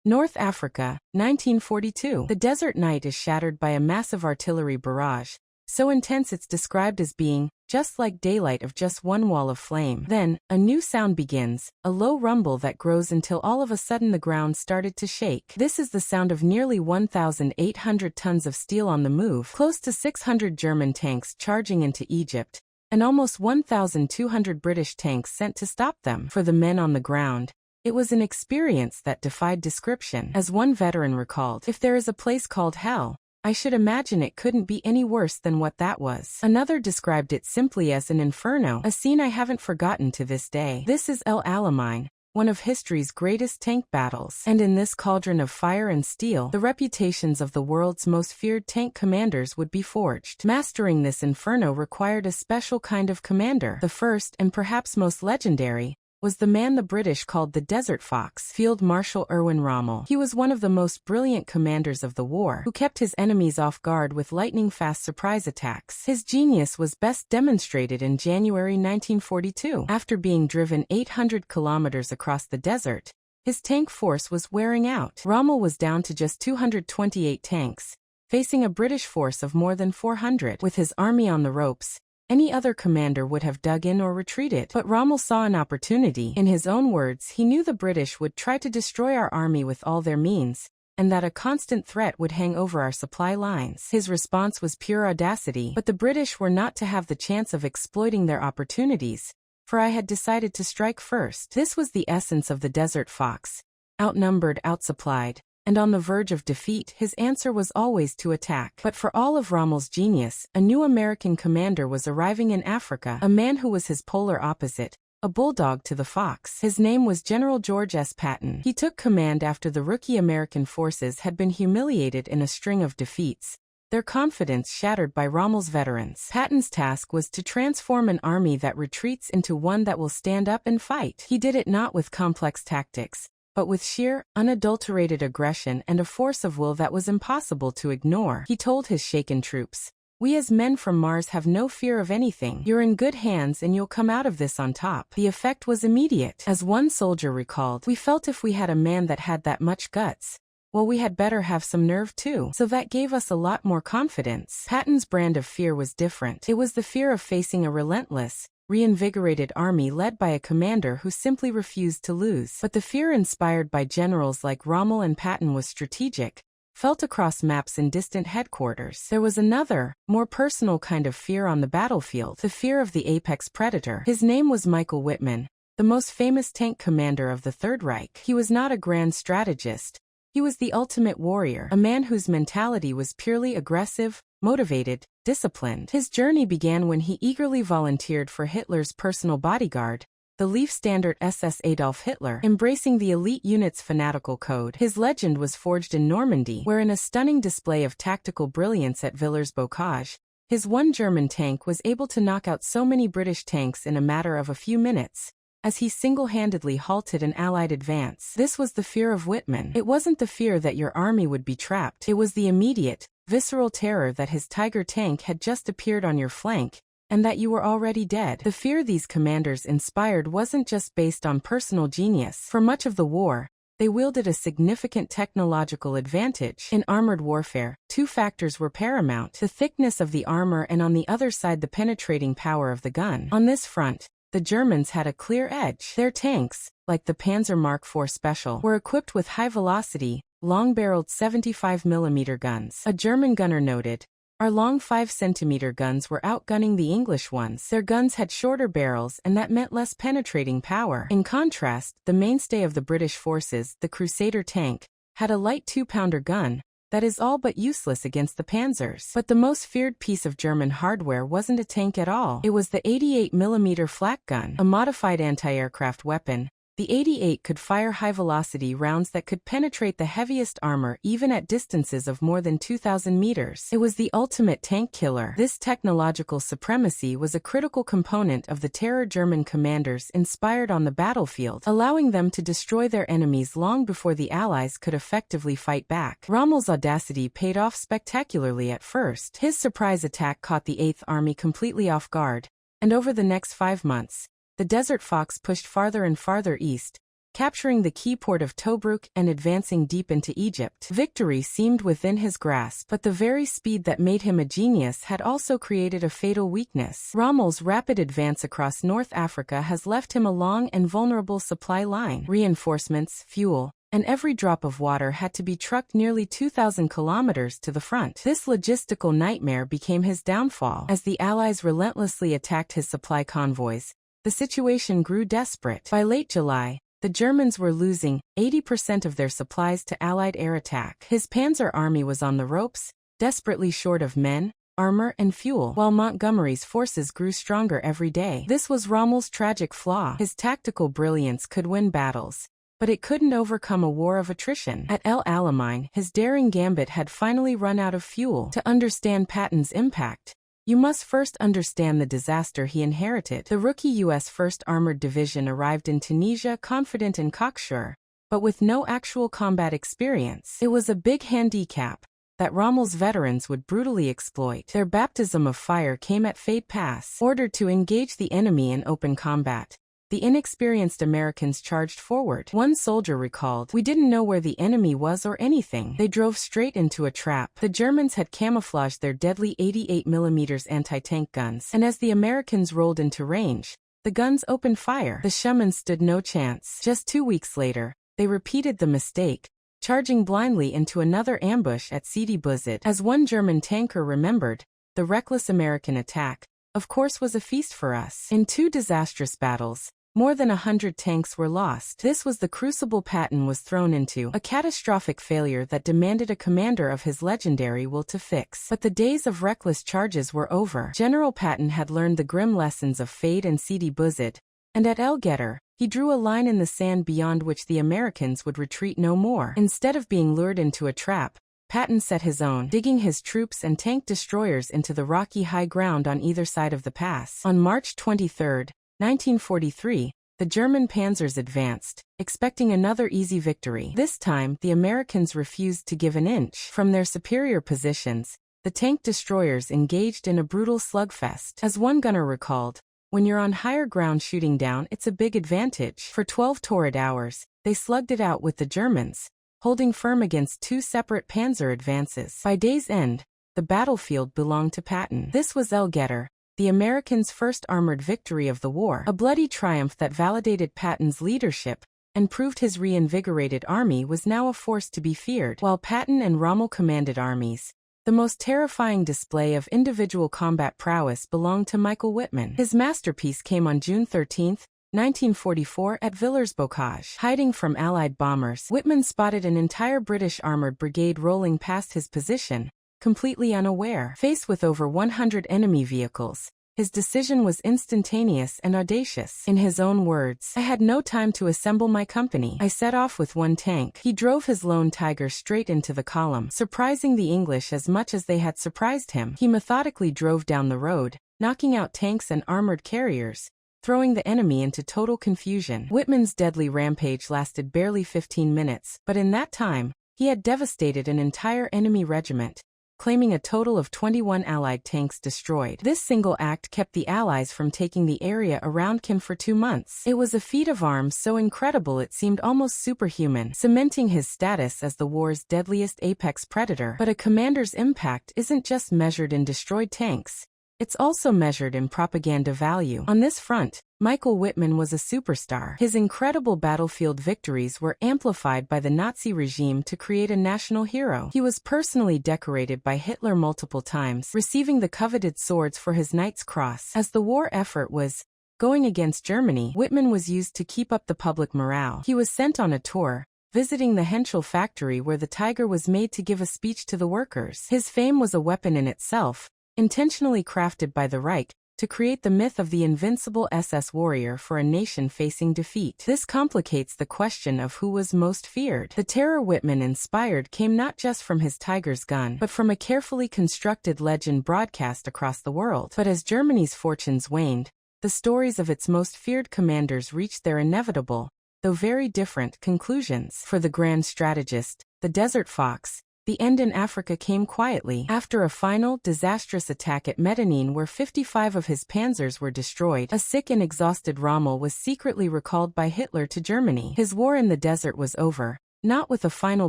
North Africa, 1942. The desert night is shattered by a massive artillery barrage, so intense it's described as being just like daylight of just one wall of flame. Then, a new sound begins, a low rumble that grows until all of a sudden the ground started to shake. This is the sound of nearly 1,800 tons of steel on the move, close to 600 German tanks charging into Egypt, and almost 1,200 British tanks sent to stop them. For the men on the ground, it was an experience that defied description. As one veteran recalled, "If there is a place called hell, I should imagine it couldn't be any worse than what that was." Another described it simply as an inferno, a scene I haven't forgotten to this day. This is El Alamein, one of history's greatest tank battles. And in this cauldron of fire and steel, the reputations of the world's most feared tank commanders would be forged. Mastering this inferno required a special kind of commander. The first, and perhaps most legendary, was the man the British called the Desert Fox, Field Marshal Erwin Rommel. He was one of the most brilliant commanders of the war, who kept his enemies off guard with lightning-fast surprise attacks. His genius was best demonstrated in January 1942. After being driven 800 kilometers across the desert, his tank force was wearing out. Rommel was down to just 228 tanks, facing a British force of more than 400. With his army on the ropes, any other commander would have dug in or retreated. But Rommel saw an opportunity. In his own words, he knew the British would try to destroy our army with all their means, and that a constant threat would hang over our supply lines. His response was pure audacity, but the British were not to have the chance of exploiting their opportunities, for I had decided to strike first. This was the essence of the Desert Fox. Outnumbered, outsupplied, and on the verge of defeat, his answer was always to attack. But for all of Rommel's genius, a new American commander was arriving in Africa, a man who was his polar opposite, a bulldog to the fox. His name was General George S. Patton. He took command after the rookie American forces had been humiliated in a string of defeats, their confidence shattered by Rommel's veterans. Patton's task was to transform an army that retreats into one that will stand up and fight. He did it not with complex tactics, but with sheer, unadulterated aggression and a force of will that was impossible to ignore. He told his shaken troops, "We as men from Mars have no fear of anything. You're in good hands and you'll come out of this on top." The effect was immediate. As one soldier recalled, "We felt if we had a man that had that much guts, well, we had better have some nerve too. So that gave us a lot more confidence." Patton's brand of fear was different. It was the fear of facing a relentless, reinvigorated army led by a commander who simply refused to lose. But the fear inspired by generals like Rommel and Patton was strategic, felt across maps in distant headquarters. There was another, more personal kind of fear on the battlefield, the fear of the apex predator. His name was Michael Wittmann, the most famous tank commander of the Third Reich. He was not a grand strategist. He was the ultimate warrior, a man whose mentality was purely aggressive, motivated, disciplined. His journey began when he eagerly volunteered for Hitler's personal bodyguard, the Leaf Standard SS Adolf Hitler, embracing the elite unit's fanatical code. His legend was forged in Normandy, where in a stunning display of tactical brilliance at Villers-Bocage, his one German tank was able to knock out so many British tanks in a matter of a few minutes, as he single-handedly halted an Allied advance. This was the fear of Wittmann. It wasn't the fear that your army would be trapped. It was the immediate, visceral terror that his Tiger tank had just appeared on your flank, and that you were already dead. The fear these commanders inspired wasn't just based on personal genius. For much of the war, they wielded a significant technological advantage. In armored warfare, two factors were paramount: the thickness of the armor and on the other side the penetrating power of the gun. On this front, the Germans had a clear edge. Their tanks, like the Panzer Mark IV Special, were equipped with high-velocity, long-barreled 75mm guns. A German gunner noted, "Our long 5cm guns were outgunning the English ones. Their guns had shorter barrels and that meant less penetrating power." In contrast, the mainstay of the British forces, the Crusader tank, had a light 2-pounder gun that is all but useless against the panzers. But the most feared piece of German hardware wasn't a tank at all. It was the 88mm flak gun, a modified anti-aircraft weapon. The 88 could fire high-velocity rounds that could penetrate the heaviest armor even at distances of more than 2,000 meters. It was the ultimate tank killer. This technological supremacy was a critical component of the terror German commanders inspired on the battlefield, allowing them to destroy their enemies long before the Allies could effectively fight back. Rommel's audacity paid off spectacularly at first. His surprise attack caught the 8th Army completely off guard, and over the next 5 months, the Desert Fox pushed farther and farther east, capturing the key port of Tobruk and advancing deep into Egypt. Victory seemed within his grasp, but the very speed that made him a genius had also created a fatal weakness. Rommel's rapid advance across North Africa has left him a long and vulnerable supply line. Reinforcements, fuel, and every drop of water had to be trucked nearly 2,000 kilometers to the front. This logistical nightmare became his downfall. As the Allies relentlessly attacked his supply convoys, the situation grew desperate. By late July, the Germans were losing 80% of their supplies to Allied air attack. His panzer army was on the ropes, desperately short of men, armor, and fuel, while Montgomery's forces grew stronger every day. This was Rommel's tragic flaw. His tactical brilliance could win battles, but it couldn't overcome a war of attrition. At El Alamein, his daring gambit had finally run out of fuel. To understand Patton's impact, you must first understand the disaster he inherited. The rookie U.S. 1st Armored Division arrived in Tunisia confident and cocksure, but with no actual combat experience. It was a big handicap that Rommel's veterans would brutally exploit. Their baptism of fire came at Faïd Pass. Ordered to engage the enemy in open combat, the inexperienced Americans charged forward. One soldier recalled, "We didn't know where the enemy was or anything. They drove straight into a trap." The Germans had camouflaged their deadly 88mm anti-tank guns, and as the Americans rolled into range, the guns opened fire. The Schumanns stood no chance. Just 2 weeks later, they repeated the mistake, charging blindly into another ambush at Sidi Bouzid. As one German tanker remembered, the reckless American attack, of course, was a feast for us. In 2 disastrous battles, more than 100 tanks were lost. This was the crucible Patton was thrown into, a catastrophic failure that demanded a commander of his legendary will to fix. But the days of reckless charges were over. General Patton had learned the grim lessons of Faïd and Sidi Bouzid, and at El Guettar, he drew a line in the sand beyond which the Americans would retreat no more. Instead of being lured into a trap, Patton set his own, digging his troops and tank destroyers into the rocky high ground on either side of the pass. On March 23, 1943, the German panzers advanced, expecting another easy victory. This time, the Americans refused to give an inch. From their superior positions, the tank destroyers engaged in a brutal slugfest. As one gunner recalled, "When you're on higher ground shooting down, it's a big advantage." For 12 torrid hours, they slugged it out with the Germans, holding firm against 2 separate panzer advances. By day's end, the battlefield belonged to Patton. This was El Guettar, the Americans' first armored victory of the war, a bloody triumph that validated Patton's leadership and proved his reinvigorated army was now a force to be feared. While Patton and Rommel commanded armies, the most terrifying display of individual combat prowess belonged to Michael Wittmann. His masterpiece came on June 13, 1944 at Villers-Bocage. Hiding from Allied bombers, Wittmann spotted an entire British armored brigade rolling past his position, completely unaware. Faced with over 100 enemy vehicles, his decision was instantaneous and audacious. In his own words, "I had no time to assemble my company. I set off with 1 tank." He drove his lone Tiger straight into the column, surprising the English as much as they had surprised him. He methodically drove down the road, knocking out tanks and armored carriers, throwing the enemy into total confusion. Wittmann's deadly rampage lasted barely 15 minutes, but in that time, he had devastated an entire enemy regiment, claiming a total of 21 Allied tanks destroyed. This single act kept the Allies from taking the area around him for 2 months. It was a feat of arms so incredible it seemed almost superhuman, cementing his status as the war's deadliest apex predator. But a commander's impact isn't just measured in destroyed tanks. It's also measured in propaganda value. On this front, Michael Wittmann was a superstar. His incredible battlefield victories were amplified by the Nazi regime to create a national hero. He was personally decorated by Hitler multiple times, receiving the coveted swords for his Knight's Cross. As the war effort was going against Germany, Wittmann was used to keep up the public morale. He was sent on a tour, visiting the Henschel factory where the Tiger was made to give a speech to the workers. His fame was a weapon in itself, intentionally crafted by the Reich to create the myth of the invincible SS warrior for a nation facing defeat. This complicates the question of who was most feared. The terror Wittmann inspired came not just from his Tiger's gun, but from a carefully constructed legend broadcast across the world. But as Germany's fortunes waned, the stories of its most feared commanders reached their inevitable, though very different, conclusions. For the grand strategist, the Desert Fox, the end in Africa came quietly. After a final, disastrous attack at Medellin where 55 of his panzers were destroyed, a sick and exhausted Rommel was secretly recalled by Hitler to Germany. His war in the desert was over, not with a final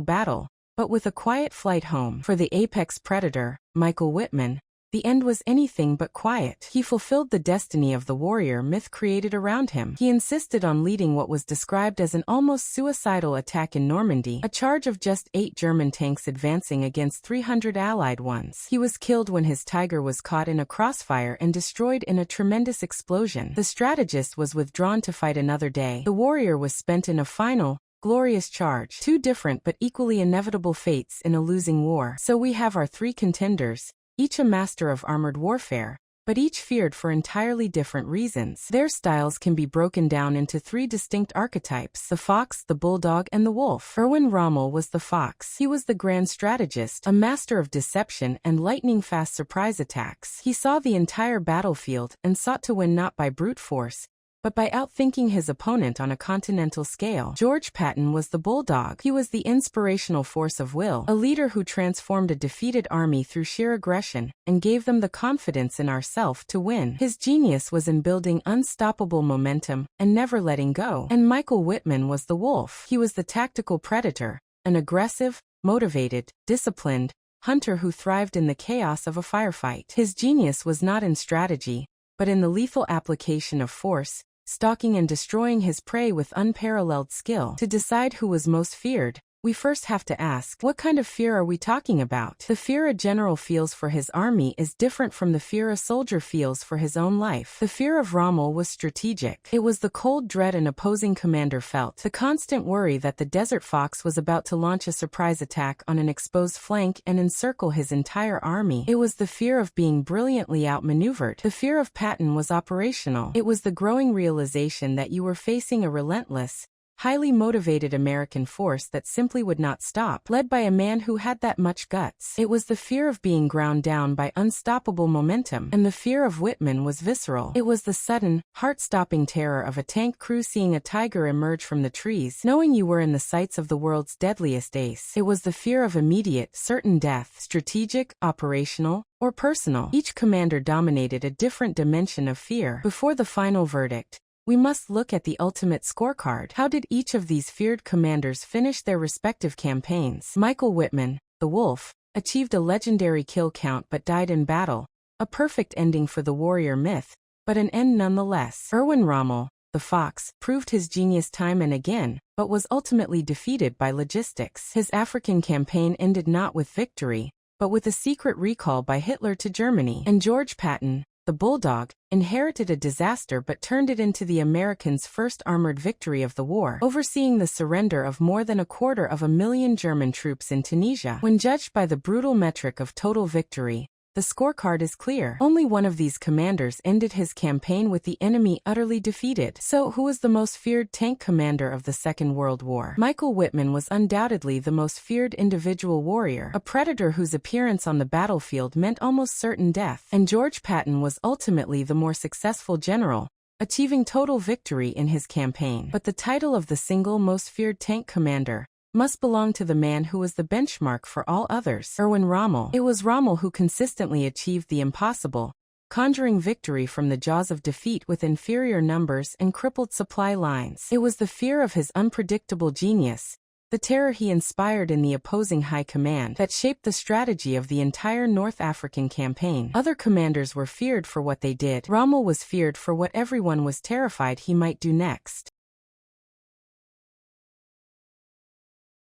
battle, but with a quiet flight home. For the apex predator, Michael Wittmann, the end was anything but quiet. He fulfilled the destiny of the warrior myth created around him. He insisted on leading what was described as an almost suicidal attack in Normandy, a charge of just 8 German tanks advancing against 300 Allied ones. He was killed when his Tiger was caught in a crossfire and destroyed in a tremendous explosion. The strategist was withdrawn to fight another day. The warrior was spent in a final, glorious charge. 2 different but equally inevitable fates in a losing war. So we have our 3 contenders, each a master of armored warfare, but each feared for entirely different reasons. Their styles can be broken down into 3 distinct archetypes: the fox, the bulldog, and the wolf. Erwin Rommel was the fox. He was the grand strategist, a master of deception and lightning-fast surprise attacks. He saw the entire battlefield and sought to win not by brute force, but by outthinking his opponent on a continental scale. George Patton was the bulldog. He was the inspirational force of will, a leader who transformed a defeated army through sheer aggression and gave them the confidence in ourself to win. His genius was in building unstoppable momentum and never letting go. And Michael Wittmann was the wolf. He was the tactical predator, an aggressive, motivated, disciplined hunter who thrived in the chaos of a firefight. His genius was not in strategy, but in the lethal application of force, stalking and destroying his prey with unparalleled skill. To decide who was most feared, we first have to ask, what kind of fear are we talking about? The fear a general feels for his army is different from the fear a soldier feels for his own life. The fear of Rommel was strategic. It was the cold dread an opposing commander felt, the constant worry that the desert fox was about to launch a surprise attack on an exposed flank and encircle his entire army. It was the fear of being brilliantly outmaneuvered. The fear of Patton was operational. It was the growing realization that you were facing a relentless, highly motivated American force that simply would not stop, led by a man who had that much guts. It was the fear of being ground down by unstoppable momentum, and the fear of Wittmann was visceral. It was the sudden, heart-stopping terror of a tank crew seeing a tiger emerge from the trees, knowing you were in the sights of the world's deadliest ace. It was the fear of immediate, certain death, strategic, operational, or personal. Each commander dominated a different dimension of fear. Before the final verdict, we must look at the ultimate scorecard. How did each of these feared commanders finish their respective campaigns? Michael Wittmann, the wolf, achieved a legendary kill count but died in battle, a perfect ending for the warrior myth, but an end nonetheless. Erwin Rommel, the fox, proved his genius time and again, but was ultimately defeated by logistics. His African campaign ended not with victory, but with a secret recall by Hitler to Germany. And George Patton, the bulldog, inherited a disaster but turned it into the Americans' first armored victory of the war, overseeing the surrender of more than 250,000 German troops in Tunisia. When judged by the brutal metric of total victory, the scorecard is clear. Only one of these commanders ended his campaign with the enemy utterly defeated. So, who was the most feared tank commander of the Second World War? Michael Wittmann was undoubtedly the most feared individual warrior, a predator whose appearance on the battlefield meant almost certain death. And George Patton was ultimately the more successful general, achieving total victory in his campaign. But the title of the single most feared tank commander must belong to the man who was the benchmark for all others, Erwin Rommel. It was Rommel who consistently achieved the impossible, conjuring victory from the jaws of defeat with inferior numbers and crippled supply lines. It was the fear of his unpredictable genius, the terror he inspired in the opposing high command, that shaped the strategy of the entire North African campaign. Other commanders were feared for what they did. Rommel was feared for what everyone was terrified he might do next.